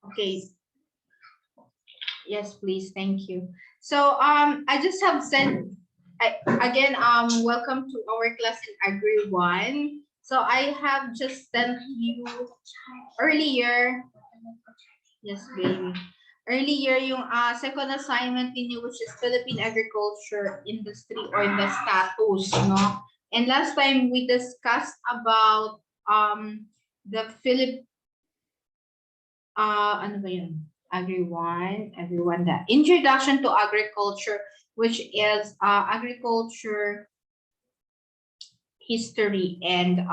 Okay. Yes, please. Thank you. So I just have sent again welcome to our class in Agri 1. So I have just sent you earlier. Yes, baby. Earlier yung second assignment ninyo, which is Philippine agriculture industry or the status, no? And last time we discussed about the ano ba yun? Everyone that introduction to agriculture, which is agriculture history and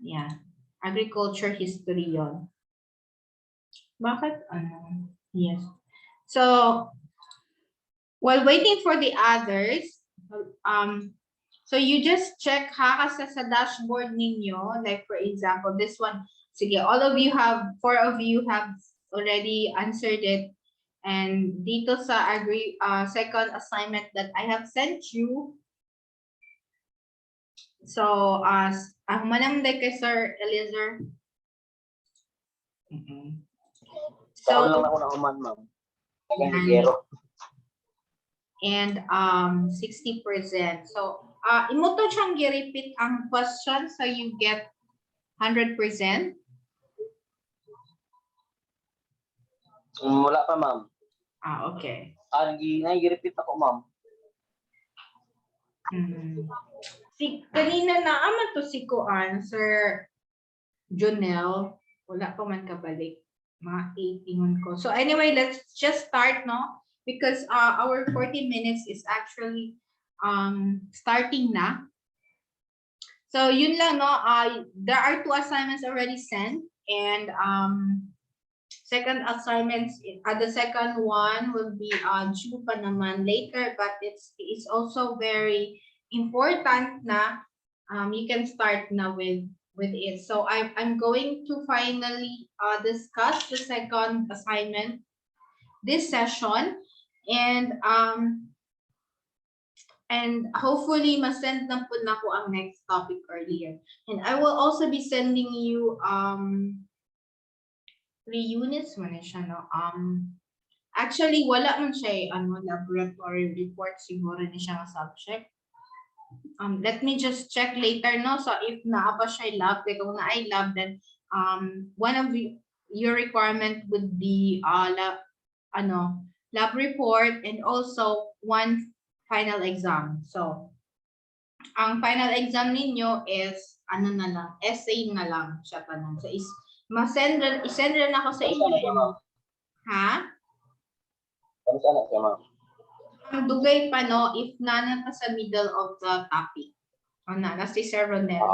yeah, agriculture history yon. Bakit ano? Yes. So while waiting for the others, so you just check sa dashboard ninyo, like for example, this one. Sige, four of you have already answered it. And dito sa Agri, second assignment that I have sent you. So, ang manamday kay Sir Eliezer. So, and 60%. So, imo to siyang gi-repeat ang question so you get 100%. Wala pa, ma'am. Okay. Nag-repeat ako, ma'am. Kanina na aman to si Kuan, Sir Jonel. Wala pa man kabalik. Mga 18 ko. So anyway, let's just start, no? Because our 40 minutes is actually starting na. So yun lang, no? There are 2 assignments already sent. And second assignments, the second one will be due pa naman later, but it's also very important na you can start now with it. So I'm going to finally discuss the second assignment this session, and hopefully masend na po na ko ang next topic earlier. And I will also be sending you 3 units man siya, no? Actually wala man siya laboratory report siguro ni siya nga subject. Let me just check later, no? So if naa pa siya lab, kung na ay lab, then one of your requirement would be lab report and also one final exam. So ang final exam ninyo is essay na lang siya tanan. So isend rin ako sa inyo. Ha? Ang dugay pa, no, if nana pa sa middle of the topic. Si Sir Ronel.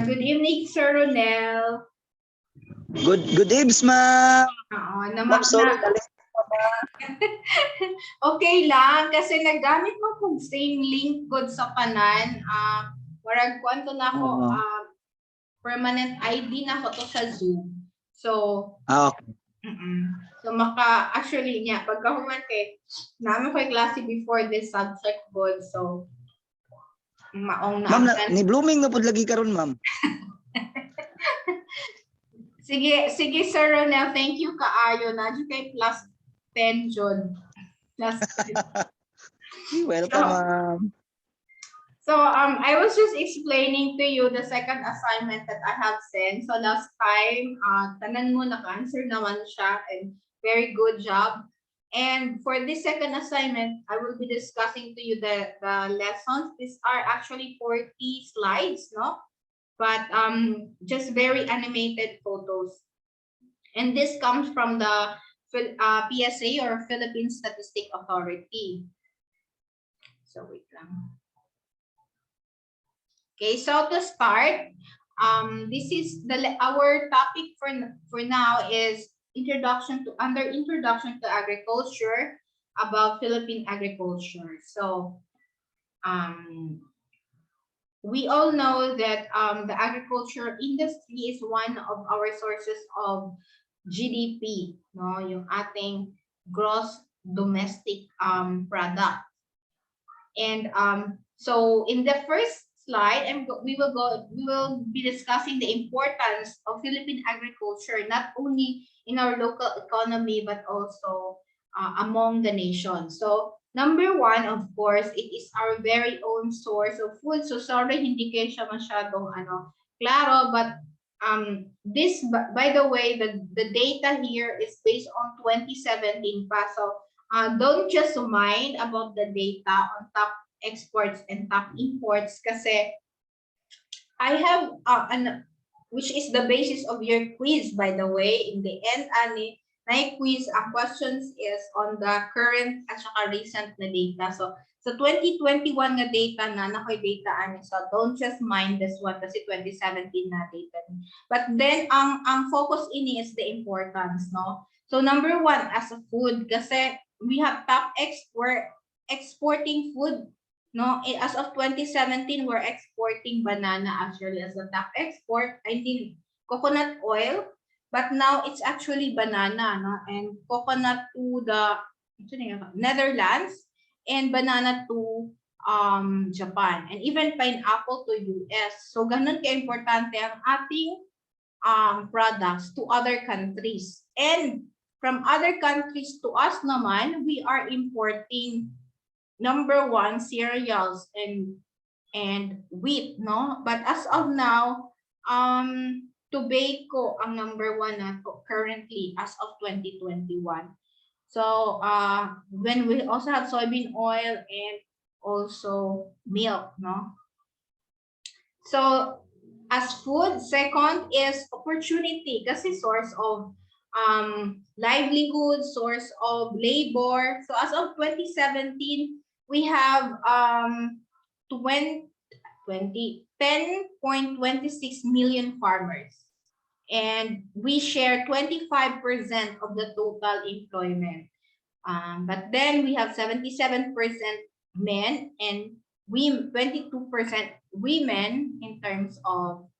Good evening, Sir Ronel. Good evening, ma'am. Ma'am, sorry. Okay lang, kasi naggamit mo kung same link good sa kanan. Warag kwanto na ako, permanent ID na ako to sa Zoom. So, okay. So actually niya pagkahuman kay namin ko klase before this subject good, so maong na. Ma'am, ni blooming na pud lagi karon, ma'am. Sige Sir Ronel, thank you kaayo na kay plus 10 jud. Plus 10. Welcome, ma'am. So I was just explaining to you the second assignment that I have sent. So last time, tanan mo naka-answer naman siya, and very good job. And for this second assignment, I will be discussing to you the lessons. These are actually 40 slides, no? But just very animated photos. And this comes from the PSA, or Philippine Statistic Authority. So wait lang. Okay, so to start, this is our topic for now is introduction to agriculture, about Philippine agriculture. So we all know that the agriculture industry is one of our sources of GDP, no, yung ating gross domestic product. And so in the first slide, we will be discussing the importance of Philippine agriculture, not only in our local economy, but also among the nation. So, number one, of course, it is our very own source of food. So, sorry, hindi kayo siya masyadong klaro, but this, by the way, the data here is based on 2017 pa. So, don't just mind about the data on top exports and top imports kasi I have which is the basis of your quiz, by the way. In the end, my quiz, ang questions is on the current at saka recent na data. So, sa 2021 na data na, nakoy data ani. So, don't just mind this one kasi 2017 na data. But then, ang focus ini is the importance, no? So, number one, as a food, kasi we have top exporting food. No, as of 2017, we're exporting banana actually as a top export. I think coconut oil, but now it's actually banana, no, and coconut to the Netherlands and banana to Japan, and even pineapple to US. So ganun ka-importante ang ating products to other countries. And from other countries to us naman, we are importing number one, cereals and wheat, no? But as of now, tobacco ang number one na currently as of 2021. So, when we also have soybean oil and also milk, no? So, as food, second is opportunity kasi source of livelihood, source of labor. So, as of 2017, we have 10.26 million farmers, and we share 25% of the total employment. But then we have 77% men and 22% women in terms of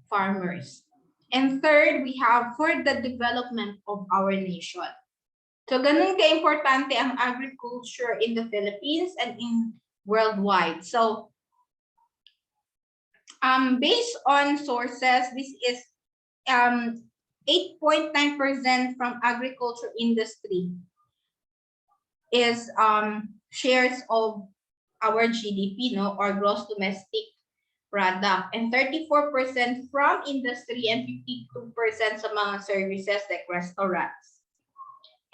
farmers. And third, we have for the development of our nation. So, ganun ka-importante ang agriculture in the Philippines and in worldwide. So, based on sources, this is 8.9% from agriculture industry is shares of our GDP, no, or gross domestic product, and 34% from industry and 52% sa mga services like restaurants.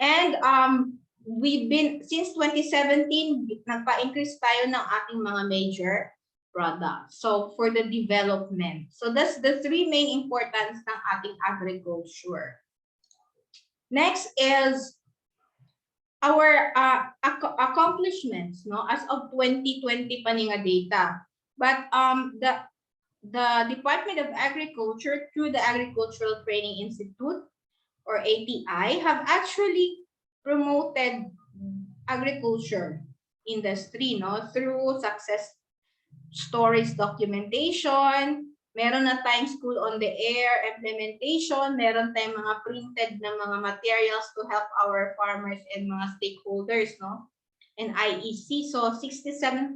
And we've been, since 2017, nagpa-increase tayo ng ating mga major products. So, for the development. So, that's the three main importance ng ating agriculture. Next is our accomplishments, no, as of 2020 pa ni nga data. But the Department of Agriculture through the Agricultural Training Institute or ATI have actually promoted agriculture industry, no, through success stories documentation, meron na tayong school on the air implementation, meron tayong mga printed na mga materials to help our farmers and mga stakeholders, no, and IEC, so 67,000,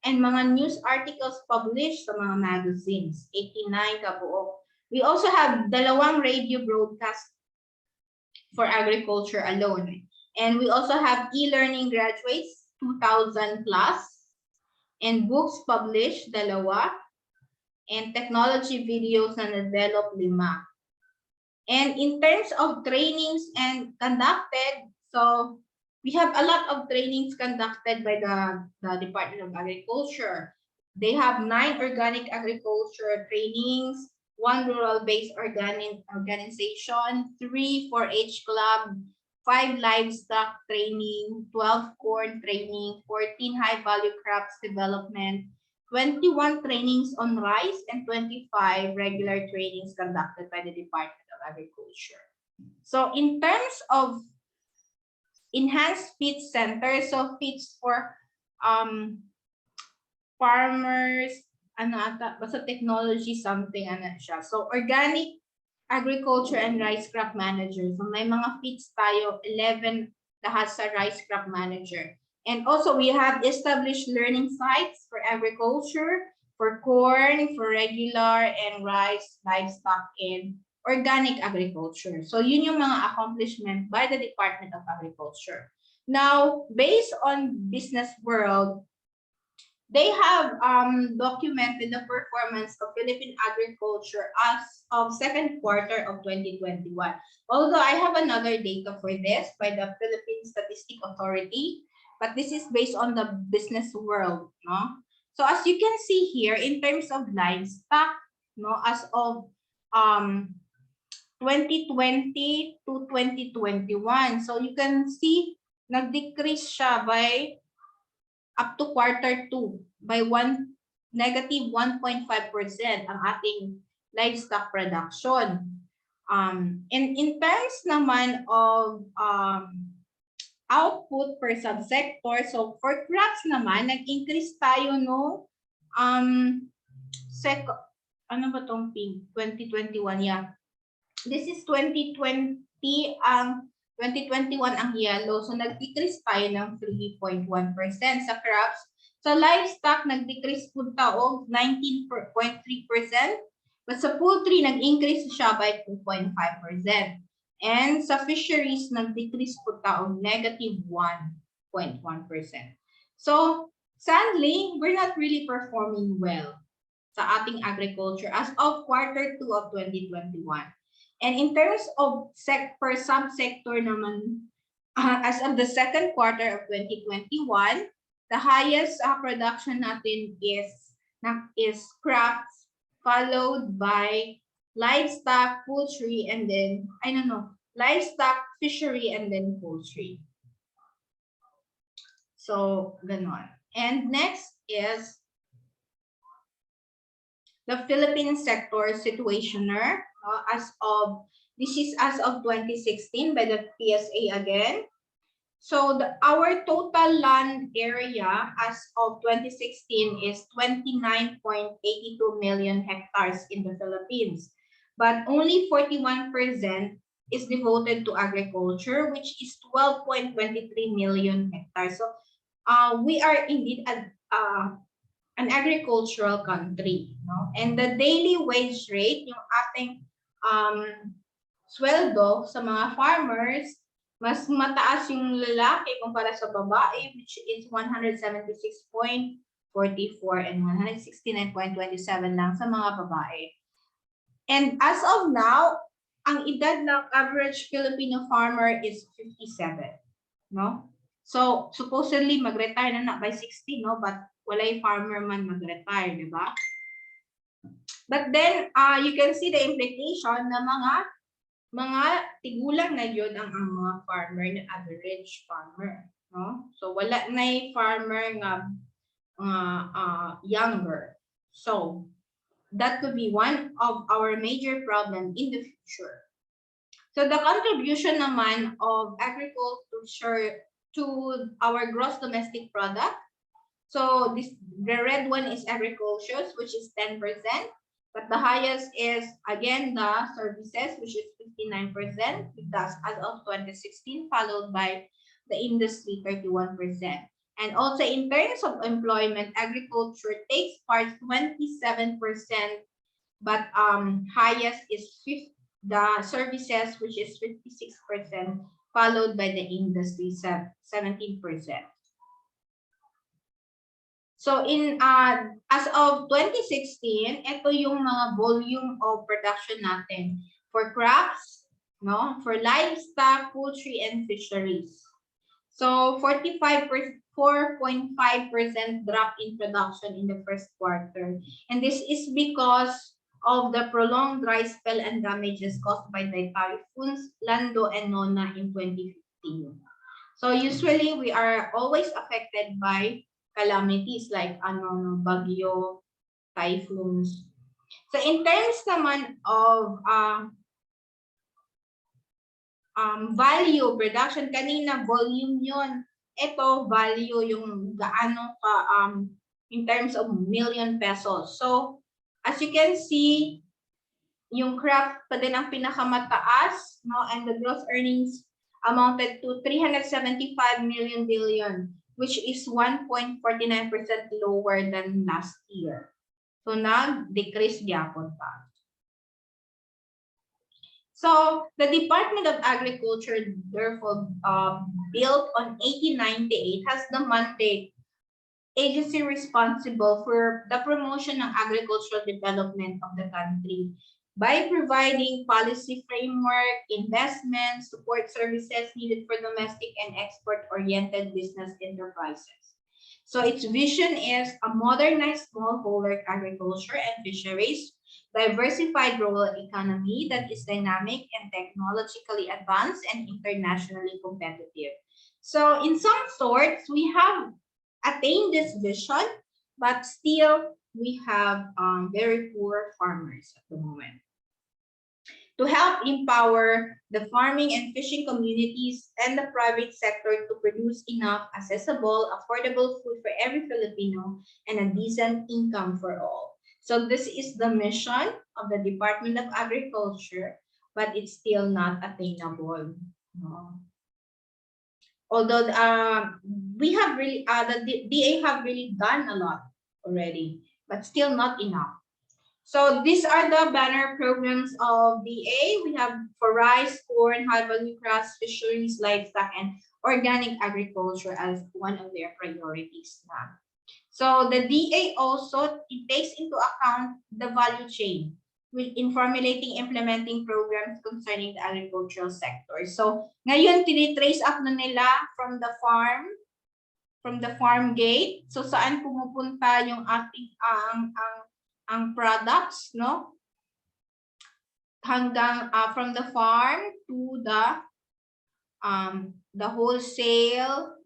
and mga news articles published sa mga magazines, 89 kabuok. We also have 2 radio broadcast for agriculture alone. And we also have e-learning graduates, 2,000 plus, and books published, 2, and technology videos na na-develop, 5. And in terms of trainings and conducted, so we have a lot of trainings conducted by the Department of Agriculture. They have 9 organic agriculture trainings, 1 rural-based organization, 3 4-H club, 5 livestock training, 12 corn training, 14 high-value crops development, 21 trainings on rice, and 25 regular trainings conducted by the Department of Agriculture. So in terms of enhanced feed center, so feeds for farmers, basta technology something, siya. So, organic agriculture and rice crop manager. So, may mga feeds tayo, 11 lahat sa rice crop manager. And also we have established learning sites for agriculture, for corn, for regular and rice, livestock, and organic agriculture. So yun yung mga accomplishment by the Department of Agriculture. Now, based on business world, they have documented the performance of Philippine agriculture as of second quarter of 2021. Although I have another data for this by the Philippine Statistic Authority, but this is based on the business world, no? So as you can see here, in terms of livestock, no, as of 2020 to 2021, so you can see nag-decrease siya by up to quarter 2 by negative 1.5% ang ating livestock production. And in terms naman of output per subsector, so for crops naman, nag-increase tayo no ano ba tong pink? 2021, yeah. This is 2020 ang 2021 ang yellow. So nag-decrease tayo ng 3.1% sa crops. Sa livestock, nag-decrease po taog 19.3%. But sa poultry, nag-increase siya by 2.5%. And sa fisheries, nag-decrease po taog negative 1.1%. So sadly, we're not really performing well sa ating agriculture as of quarter 2 of 2021. And in terms of per subsector naman, as of the second quarter of 2021, the highest production natin is crops, followed by livestock, poultry, and then, livestock, fishery, and then poultry. So, ganon. And next is the Philippine sector situationer. This is as of 2016 by the PSA again. So our total land area as of 2016 is 29.82 million hectares in the Philippines, but only 41% is devoted to agriculture, which is 12.23 million hectares. So we are indeed an agricultural country, no? And the daily wage rate, yung ating sweldo sa mga farmers, mas mataas yung lalaki kumpara sa babae, which is 176.44 and 169.27 lang sa mga babae. And as of now, ang edad ng average Filipino farmer is 57, no? So supposedly mag-retire na by 60, no? But walay farmer man mag-retire, di ba? But then you can see the implication na mga tigulang na yun ang mga farmer na average farmer, no? So wala na farmer nga younger. So that could be one of our major problem in the future. So the contribution naman of agriculture to our gross domestic product. So the red one is agriculture, which is 10%. But the highest is, again, the services, which is 59%, that's as of 2016, followed by the industry, 31%. And also in terms of employment, agriculture takes part 27%, but highest is the services, which is 56%, followed by the industry, 17%. So as of 2016, ito yung mga volume of production natin for crops, no, for livestock, poultry, and fisheries. So 4.5% drop in production in the first quarter, and this is because of the prolonged dry spell and damages caused by the typhoons Lando and Nona in 2015. So usually we are always affected by calamities like bagyo, typhoons. So in terms naman of value production, kanina volume yun. Ito value yung gaano ka in terms of million pesos. So as you can see, yung crop pa din ang pinakamataas, no, and the gross earnings amounted to 375 million billion. which is 1.49% lower than last year. So nag-decrease gyapon pa. So the Department of Agriculture, therefore, built on 1898, has the mandate agency responsible for the promotion ng agricultural development of the country by providing policy framework, investment, support services needed for domestic and export-oriented business enterprises. So its vision is a modernized smallholder agriculture and fisheries, diversified rural economy that is dynamic and technologically advanced and internationally competitive. So in some sorts, we have attained this vision, but still we have very poor farmers at the moment. To help empower the farming and fishing communities and the private sector to produce enough accessible, affordable food for every Filipino and a decent income for all. So this is the mission of the Department of Agriculture, but it's still not attainable. No. Although we have really, the DA have really done a lot already, but still not enough. So these are the banner programs of DA. We have for rice, corn, high-value crops, fisheries, livestock, and organic agriculture as one of their priorities now. So the DA also takes into account the value chain in formulating, implementing programs concerning the agricultural sector. So ngayon, tinitrace up na nila from the farm gate. So saan pumupunta yung ating ang products, no? Hanggang from the farm to the wholesale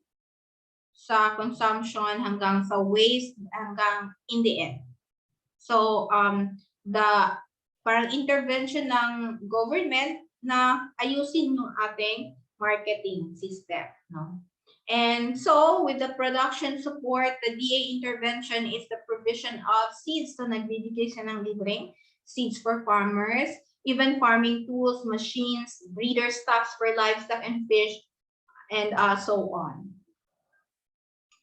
sa consumption hanggang sa waste hanggang in the end. So the parang intervention ng government na ayusin yung ating marketing system, no? And so, with the production support, the DA intervention is the provision of seeds. So, nagbibigay siya ng libreng seeds for farmers, even farming tools, machines, breeder stocks for livestock and fish, and so on.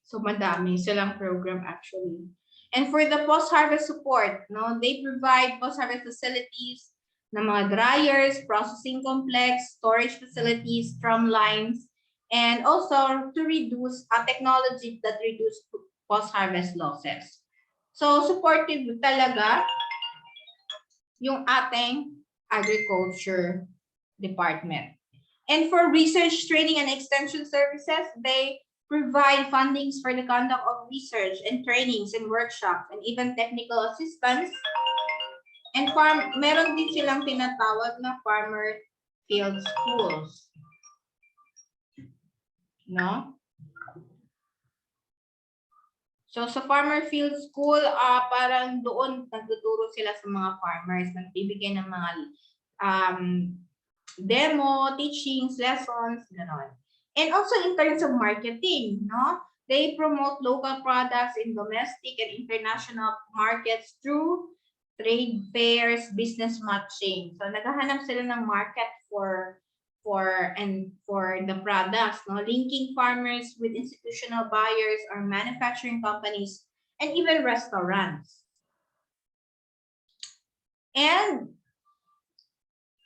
So, madami silang program actually. And for the post-harvest support, no, they provide post-harvest facilities, na mga dryers, processing complex, storage facilities, drum lines, and also to reduce technology that reduce post-harvest losses. So, supportive talaga yung ating agriculture department. And for research, training, and extension services, they provide fundings for the conduct of research and trainings and workshops and even technical assistance. And meron din silang tinatawag na farmer field schools. No? So sa farmer field school, parang doon nagtuturo sila sa mga farmers, nagbibigay ng mga demo, teachings, lessons, gano'n. And also in terms of marketing, no? They promote local products in domestic and international markets through trade fairs, business matching. So naghahanap sila ng market for the products, no? Linking farmers with institutional buyers or manufacturing companies and even restaurants. And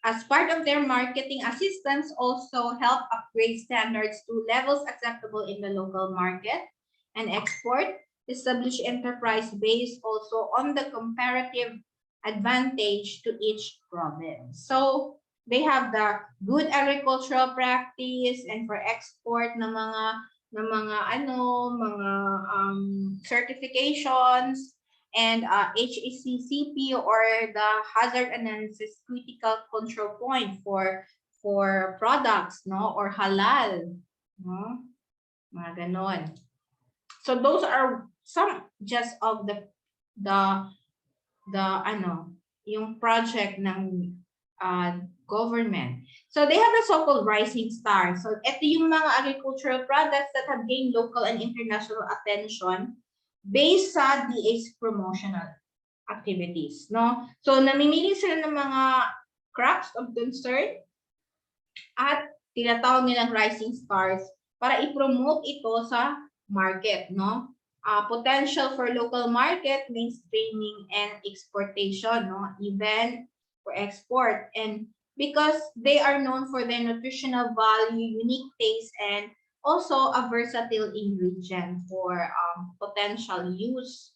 as part of their marketing assistance, also help upgrade standards to levels acceptable in the local market and export, establish enterprise based also on the comparative advantage to each province. So they have the good agricultural practice and for export na mga certifications and HACCP or the hazard analysis critical control point for products, no, or halal, no, mga ganon. So those are some just of the yung project ng government. So they have the so-called rising stars. So ito yung mga agricultural products that have gained local and international attention based sa DA's promotional activities, no? So namimili sila ng mga crops of concern at tinatawag nilang rising stars para i-promote ito sa market, no? Potential for local market means training and exportation, no? Even for export. And because they are known for their nutritional value, unique taste, and also a versatile ingredient for potential use.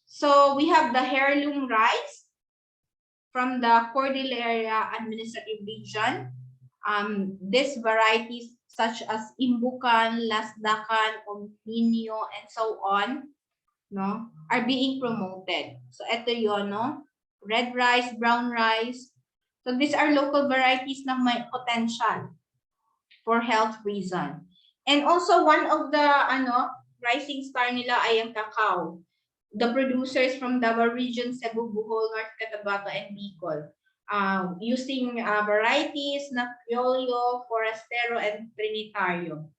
So we have the heirloom rice from the Cordillera Administrative Region. These varieties such as Imbukan, Lasdakan, Omnino, and so on, no, are being promoted. So ito yun, no? Red rice, brown rice. So these are local varieties na may potential for health reason. And also one of the rising star nila ay ang cacao. The producers from Davao region, Cebu, Bohol, North Cotabato, and Bicol, using varieties na Criollo, Forastero, and Trinitario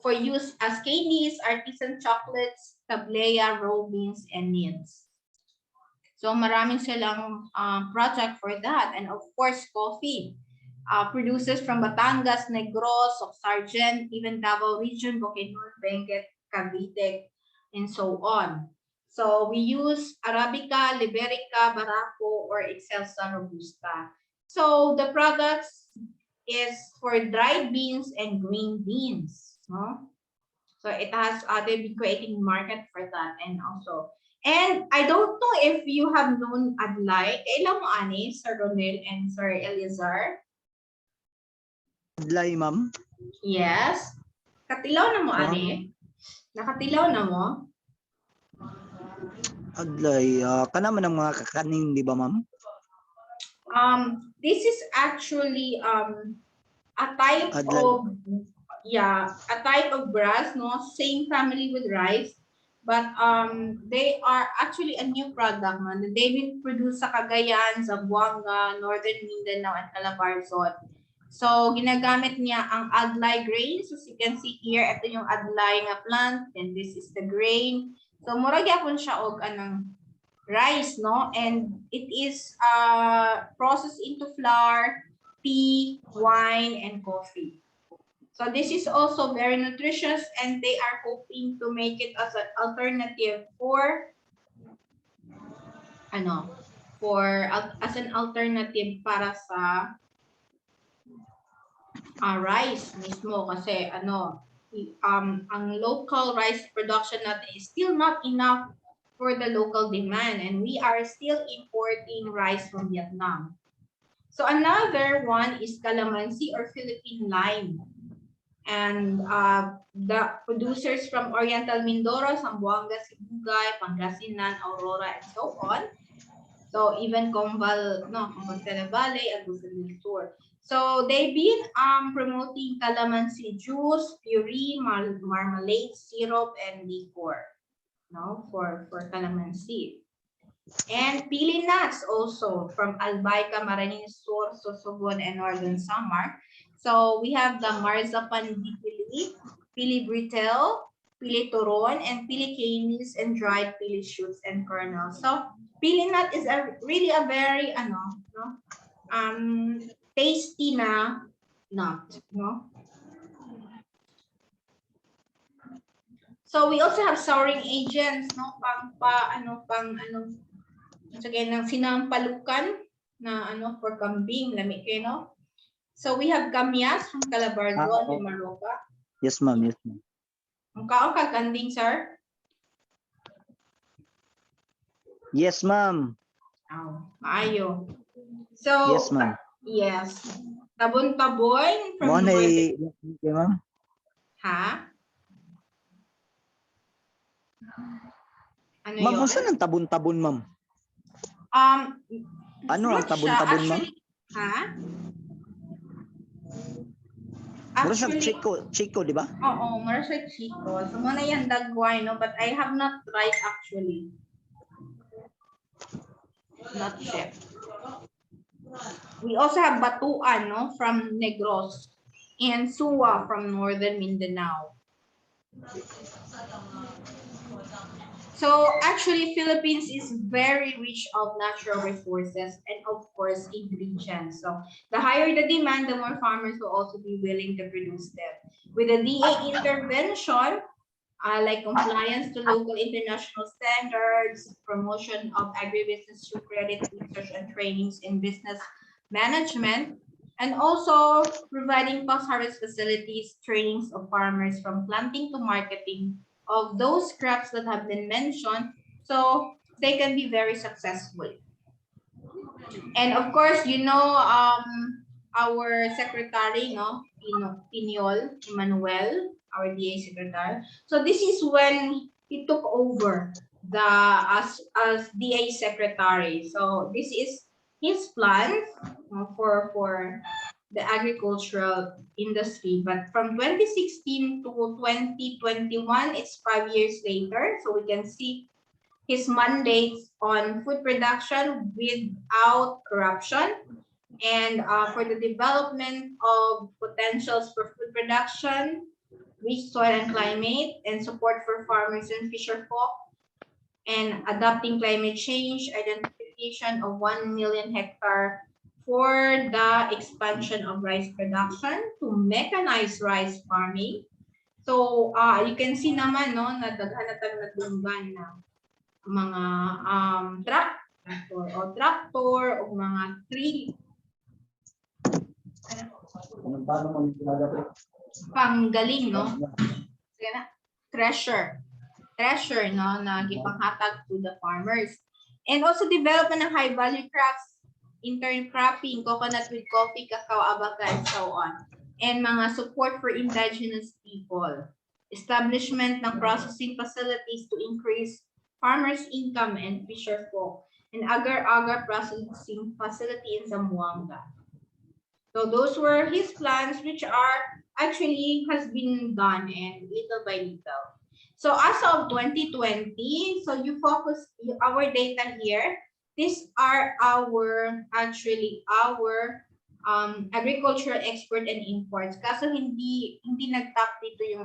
for use as candies, artisan chocolates, tablea, raw beans, and nibs. So maraming silang project for that. And of course, coffee. Producers from Batangas, Negros, Sargent, even Davao region, Bukidnon, Benguet, Cavite, and so on. So we use Arabica, Liberica, Barako, or Excelsa Robusta. So the products is for dried beans and green beans. No? So it has, they've been creating market for that. And I don't know if you have known Adlai. Kailan mo ani, Sir Ronel and Sir Eliezer? Adlay, ma'am. Yes. Katilaw na mo, ani? Nakatilaw na mo? Adlay, kanaman ng mga kakanin, di ba, ma'am? This is actually a type Adlay. a type of grass, no? Same family with rice, but they are actually a new product, man. They've been produced sa Cagayan, Zamboanga, Northern Mindanao, and Calabarzon. So ginagamit niya ang Adlay grain. So you can see here, ito yung Adlay nga plant, and this is the grain. So mura gyapon siya og anong rice, no? And it is processed into flour, tea, wine, and coffee. So this is also very nutritious, and they are hoping to make it as an alternative as an alternative para sa rice mismo, kasi ang local rice production natin is still not enough for the local demand, and we are still importing rice from Vietnam. So another one is calamansi or Philippine lime. And the producers from Oriental Mindoro, Zamboanga, Sibugay, Pangasinan, Aurora, and so on. So even Compostela Valley, Agusan del Sur. So they've been promoting calamansi juice, puree, marmalade, syrup, and liquor, no, for calamansi. And pili nuts also from Albay, Camarines Sur, Sorsogon, and Northern Samar. So we have the marzipan di pili, pili brittle, pili turon, and pili canis, and dried pili shoots and kernels. So pili nut is really a very tasty na nut, no? So we also have souring agents, no? Again, ng sinampalukan na for kambing, lamig kayo, no? So we have kamyas from Calabarzon and Maroka. Yes, ma'am. Yes, ma'am. Ang kaong kaganding, sir? Yes, ma'am. Maayo. So, Yes, ma'am. Yes. Tabon-tabon from ma'am. Ha? Ano Ma'am, yun? kung saan ang tabon-tabon, ma'am? Ano ang fruit tabon-tabon, ma'am? Ha? Mura sa Actually, Chico, di ba? oo, mura sa Chico. So, muna yan dagway, no? But I have not tried actually. Not yet. We also have batuan, no, from Negros, and suwa from Northern Mindanao. So actually, Philippines is very rich of natural resources and of course ingredients. So the higher the demand, the more farmers will also be willing to produce them. With the DA intervention, like compliance to local international standards, promotion of agribusiness through credit research and trainings in business management, and also providing post-harvest facilities, trainings of farmers from planting to marketing of those crops that have been mentioned, so they can be very successful. And of course, our secretary, no, Pinol Emmanuel, our DA secretary. So this is when he took over the as DA secretary. So this is his plan for the agricultural industry. But from 2016 to 2021, it's 5 years later. So we can see his mandates on food production without corruption, and for the development of potentials for food production, rich soil and climate, and support for farmers and fisherfolk, and adapting climate change, identification of 1 million hectare for the expansion of rice production to mechanize rice farming. So you can see naman no na daghan na tag nadunggan na mga tractor o mga tree panggaling no treasure no na gipanghatag to the farmers, and also development ng high value crops, intercropping, coconut with coffee, cacao, abaca, and so on, and mga support for indigenous people, establishment ng processing facilities to increase farmers' income and fisher folk, and agar-agar processing facility in Zamboanga. So those were his plans, which are actually has been done and little by little. So as of 2020, so you focus our data here. These are our agricultural export and imports. Kaso hindi nag-top dito yung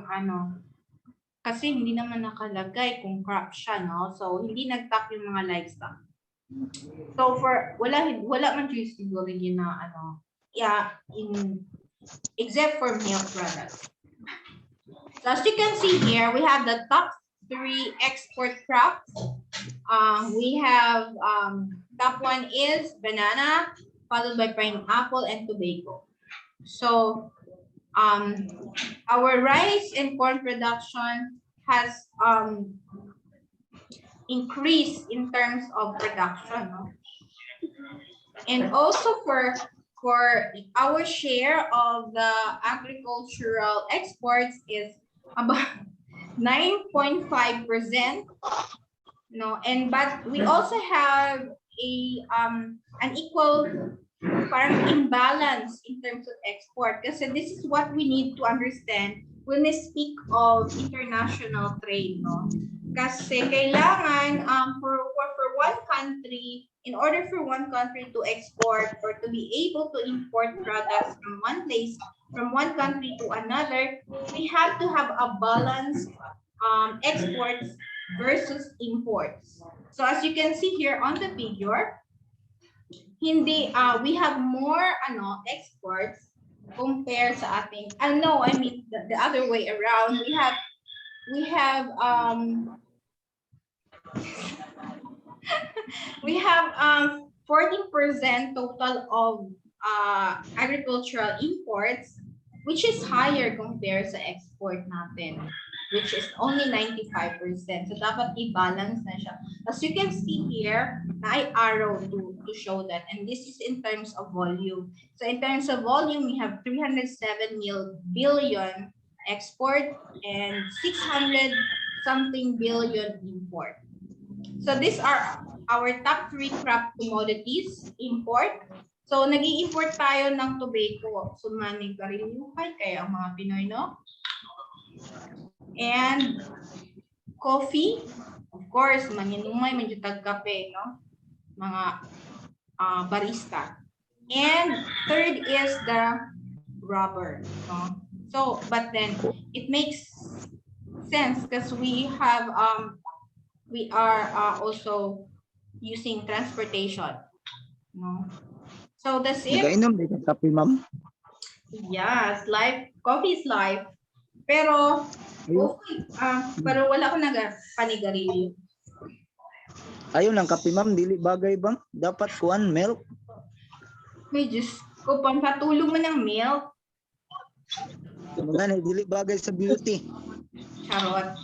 kasi hindi naman nakalagay kung crop siya, no? So hindi nag-top yung mga livestock. So for wala man juice siguro yun na except for milk products. So as you can see here, we have the top 3 export crops. We have top 1 is banana, followed by pineapple and tobacco. So our rice and corn production has increased in terms of production, no? And also for our share of the agricultural exports is about 9.5%, no, and but we also have an equal imbalance in terms of export, kasi this is what we need to understand when we speak of international trade, no? Kasi kailangan for one country, in order for one country to export or to be able to import products from one place, from one country to another, we have to have a balanced exports versus imports. So as you can see here on the figure, we have more exports compared sa ating the other way around. We have 14% total of agricultural imports, which is higher compared sa export natin, which is only 95%. So dapat i-balance na siya. As you can see here, I arrow to show that, and this is in terms of volume. So in terms of volume, we have 307 billion export and 600 something billion import. So these are our top 3 crop commodities import. So nag-i-import tayo ng tobacco. So manigariluhay kaya ang mga Pinoy, no? And coffee, of course, manginumay, medyo tag-kape, no? Mga barista. And third is the rubber, no? So, but then it makes sense because we have we are also using transportation. No? So that's it. Nagainom di ka kape, ma'am? Yes, life, coffee is life. Pero, Ayaw, pero wala ko panigarilyo. ayaw ng kape, ma'am. Dili bagay bang? Dapat kuan milk. May Diyos ko, pampatulong mo ng milk. Mga dili bagay sa beauty. Charot.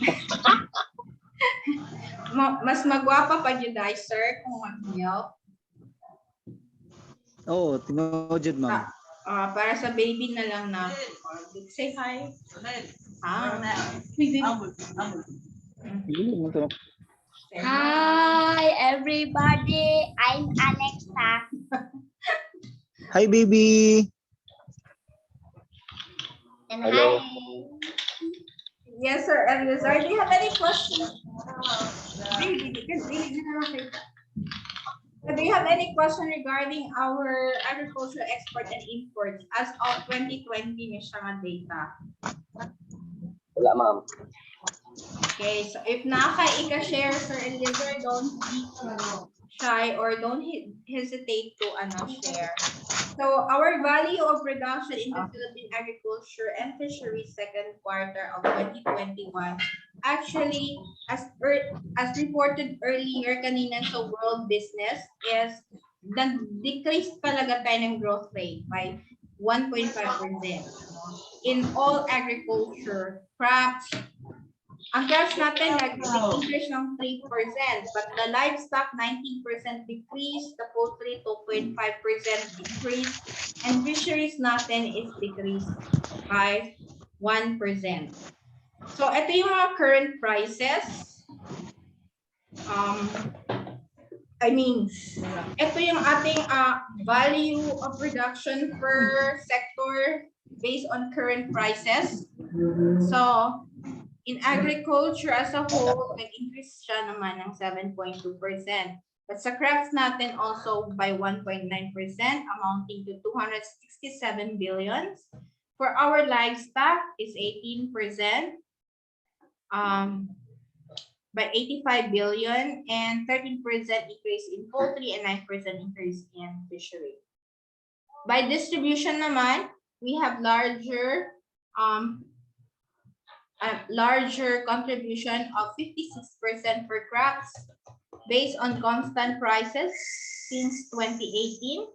Mas magwapa pa yun guys, sir, kung mag-milk. Oo, tinojud, ma'am. Para sa baby na lang na. Say hi. Baby. Dili mo to. Hi, everybody. I'm Alexa. Hi, baby. And Hello. hi. Yes, sir. And sir, do you have any questions? Do you have any question regarding our agricultural export and imports as of 2020 national data? Wala, ma'am. Okay, so if ika-share, sir Eliezer, don't be shy or don't hesitate to share. So our value of production in the Philippine agriculture and fisheries second quarter of 2021 actually, as reported earlier kanina sa World Business, is decreased talaga tayo ng growth rate by 1.5%. In all agriculture, crops, ang crops natin nag-decrease ng 3%, but the livestock 19% decrease, the poultry 2.5% decrease, and fisheries natin is decreased by 1%. So ito yung mga current prices. Ito yung ating value of production per sector based on current prices. So in agriculture as a whole, nag-increase siya naman ng 7.2%. But sa crops natin also by 1.9%, amounting to 267 billions. For our livestock is 18%, by 85 billion, and 13% increase in poultry and 9% increase in fishery. By distribution naman, we have larger contribution of 56% for crops based on constant prices since 2018,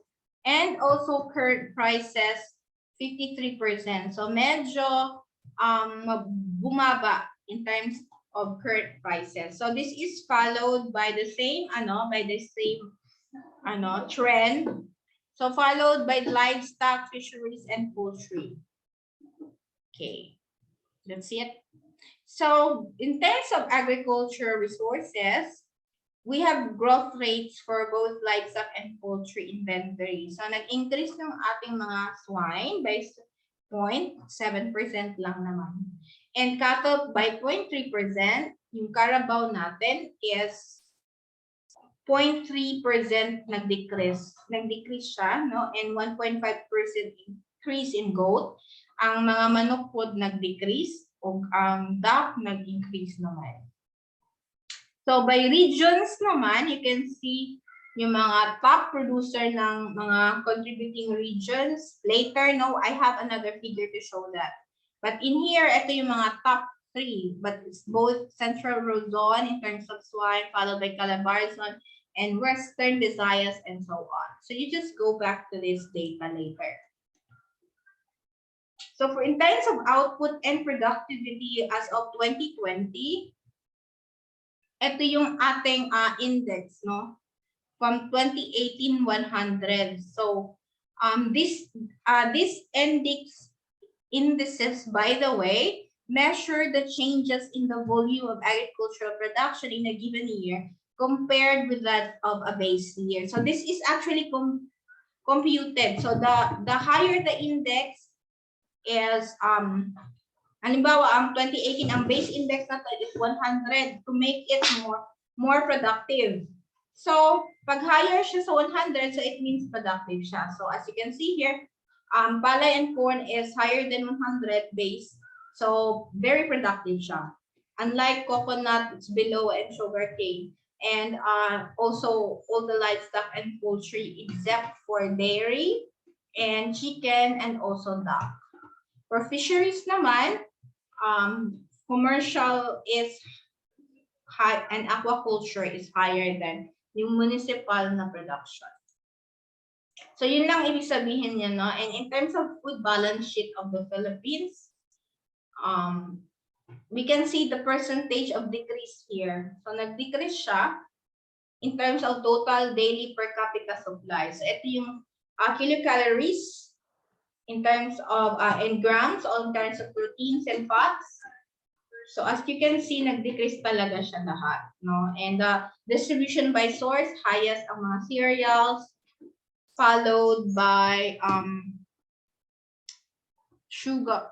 and also current prices 53%. So medyo bumaba in terms of current prices. So this is followed by the same trend. So followed by livestock, fisheries, and poultry. Okay. That's it. So in terms of agriculture resources, we have growth rates for both livestock and poultry inventory. So nag-increase ng ating mga swine by 0.7% lang naman. And cattle by 0.3%. Yung carabao natin is 0.3% nag-decrease. Nag-decrease siya, no? And 1.5% increase in goat. Ang mga manok po nag-decrease o ang duck nag-increase naman. So by regions naman, you can see yung mga top producer ng mga contributing regions. Later, no, I have another figure to show that. But in here, ito yung mga top 3. But it's both Central Luzon in terms of swine, followed by Calabarzon, and Western Visayas, and so on. So you just go back to this data later. So for in terms of output and productivity as of 2020, ito yung ating index, no? From 2018, 100. So this indices, by the way, measure the changes in the volume of agricultural production in a given year compared with that of a base year. So this is actually computed. So the higher the index is, halimbawa, ang 2018, ang base index natin is 100 to make it more productive. So, pag higher siya sa 100, so it means productive siya. So, as you can see here, palay and corn is higher than 100 base. So, very productive siya. Unlike coconut, it's below and sugarcane. And also all the livestock and poultry except for dairy and chicken and also duck. For fisheries naman, commercial is high and aquaculture is higher than yung municipal na production. So yun lang ibig sabihin niya, no? And in terms of food balance sheet of the Philippines, we can see the percentage of decrease here. So nag-decrease siya in terms of total daily per capita supply. So ito yung kilocalories in terms of in grams or in terms of proteins and fats. So as you can see, nag-decrease talaga siya lahat, no? And the distribution by source, highest ang mga cereals, followed by sugar,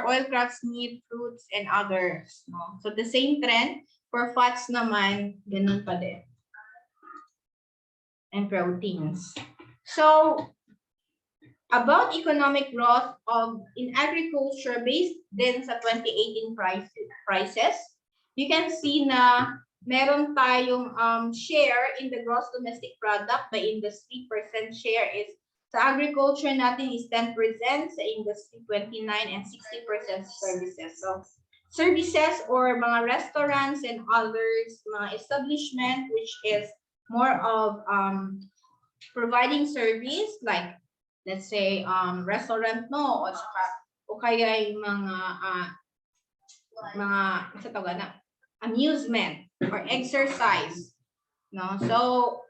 oil crops, meat, fruits, and others, no? So the same trend for fats naman, ganun pa din. And proteins. So about economic growth in agriculture based din sa 2018 prices, you can see na meron tayong share in the gross domestic product by industry. Percent share is sa agriculture natin is 10%, sa industry 29%, and 60% services. So services or mga restaurants and others, mga establishment which is more of providing service like let's say restaurant, no, o kaya yung mga sa tawag na amusement or exercise, no? So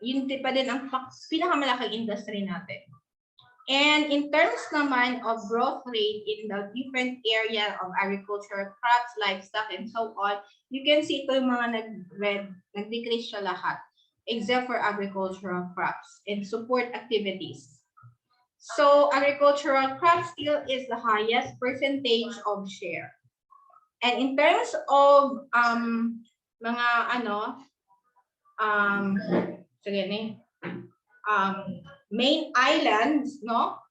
yun pa din ang pinakamalaking industry natin. And in terms naman of growth rate in the different area of agriculture, crops, livestock, and so on, you can see ito yung mga nag-decrease siya lahat except for agricultural crops and support activities. So agricultural crops still is the highest percentage of share. And in terms of mga main islands, no?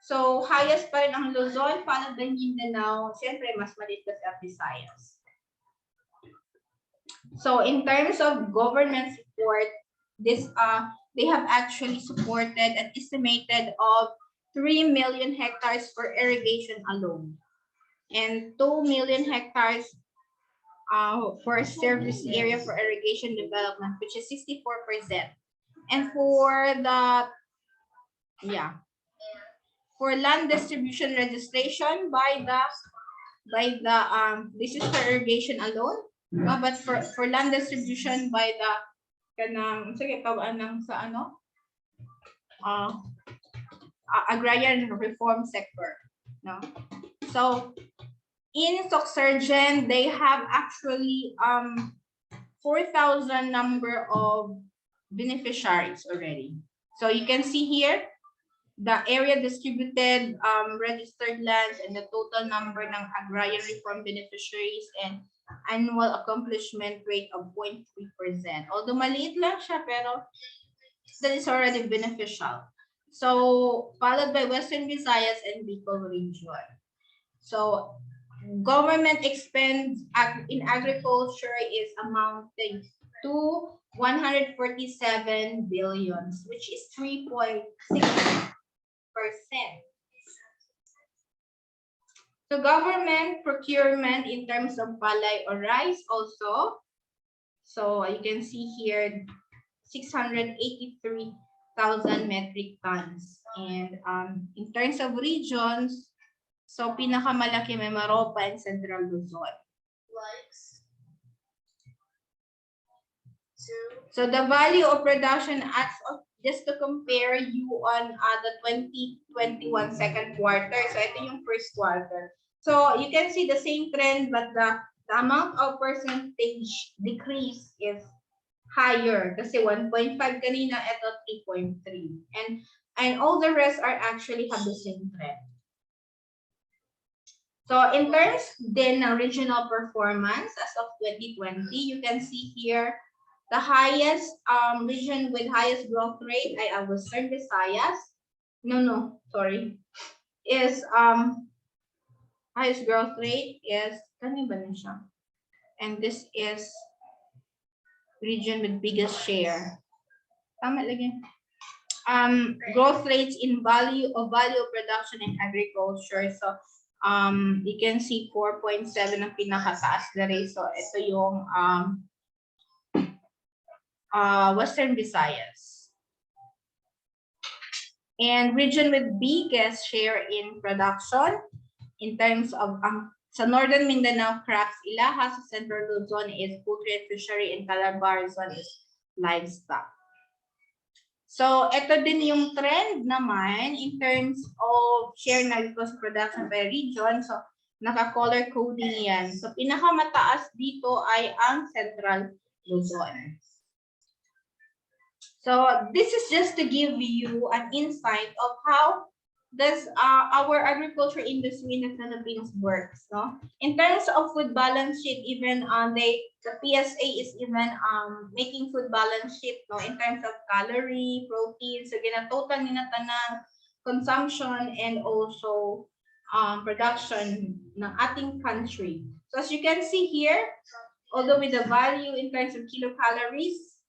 So highest pa rin ang Luzon, followed by Mindanao, siyempre mas maliit kasi ang Visayas. So in terms of government support, this they have actually supported an estimated of 3 million hectares for irrigation alone and 2 million hectares for service area for irrigation development, which is 64%. And for for land distribution registration by the this is for irrigation alone, but for land distribution by the agrarian reform sector, no? So in Soxurgen, they have actually 4,000 number of beneficiaries already. So you can see here the area distributed registered lands and the total number ng agrarian reform beneficiaries and annual accomplishment rate of 0.3%. Although maliit lang siya, pero that is already beneficial. So followed by Western Visayas and Bicol region. So government expense in agriculture is amounting to 147 billions, which is 3.6%. So government procurement in terms of palay or rice also. So you can see here 683,000 metric tons. And in terms of regions, so pinakamalaki may Maropa and Central Luzon. So the value of production as of, just to compare you on the 2021 second quarter. So ito yung first quarter. So you can see the same trend, but the amount of percentage decrease is higher. Kasi 1.5 kanina, ito 3.3. And all the rest are actually have the same trend. So in terms then ng regional performance as of 2020, you can see here the highest region with highest growth rate ay Western Visayas. Is highest growth rate is Kani ba na siya? And this is region with biggest share. Tama lagi. Growth rates in value of production in agriculture. So you can see 4.7 ang pinakataas na rate. So ito yung Western Visayas. And region with biggest share in production in terms of sa Northern Mindanao, crops, Ilaha, sa Central Luzon is poultry and fishery, and Calabar zone is livestock. So, ito din yung trend naman in terms of share na agricultural production by region. So, naka-color coding yan. So, pinakamataas dito ay ang Central Luzon. So, this is just to give you an insight of how does our agriculture industry in the Philippines works, no? In terms of food balance sheet, even the PSA is even making food balance sheet, no? In terms of calorie, protein, so ginatotal nila tanang consumption and also production ng ating country. So as you can see here, although with the value in terms of kilocalories,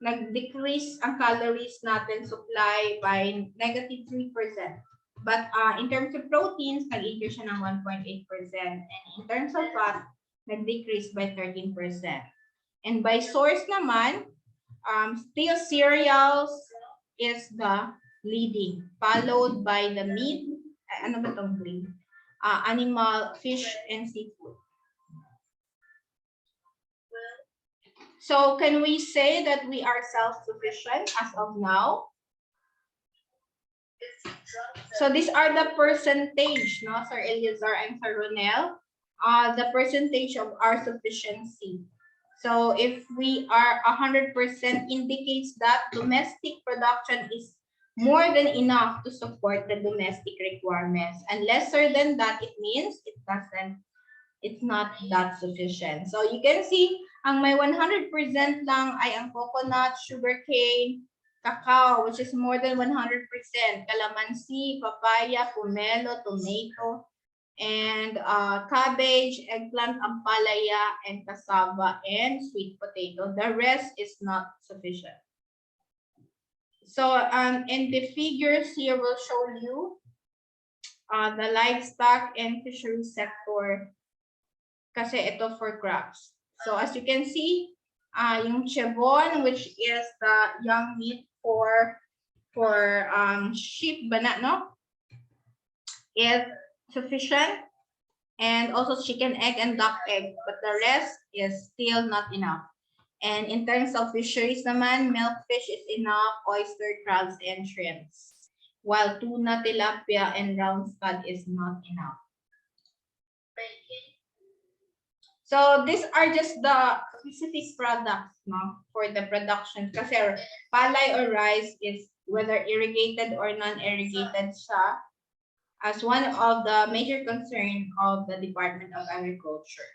nag-decrease ang calories natin supply by negative 3%. But in terms of proteins, nag-increase siya ng 1.8%. And in terms of fat, nag-decrease by 13%. And by source naman, still cereals is the leading, followed by the meat, ano ba itong green? Animal, fish, and seafood. So can we say that we are self-sufficient as of now? So these are the percentage, no, Sir Eliezer and Sir Ronel, the percentage of our sufficiency. So if we are 100% indicates that domestic production is more than enough to support the domestic requirements. And lesser than that, it means it's not that sufficient. So you can see, ang may 100% lang ay ang coconut, sugarcane, cacao, which is more than 100%, calamansi, papaya, pomelo, tomato, and cabbage, eggplant, ampalaya, and cassava, and sweet potato. The rest is not sufficient. So, and the figures here will show you the livestock and fishery sector kasi ito for crops. So as you can see, yung chebon, which is the young meat for sheep, banat, no, is sufficient, and also chicken egg and duck egg, but the rest is still not enough. And in terms of fisheries naman, milkfish is enough, oyster, crabs, and shrimps, while tuna, tilapia, and round stud is not enough. So these are just the specific products, no, for the production. Kasi palay or rice is whether irrigated or non-irrigated siya as one of the major concern of the Department of Agriculture.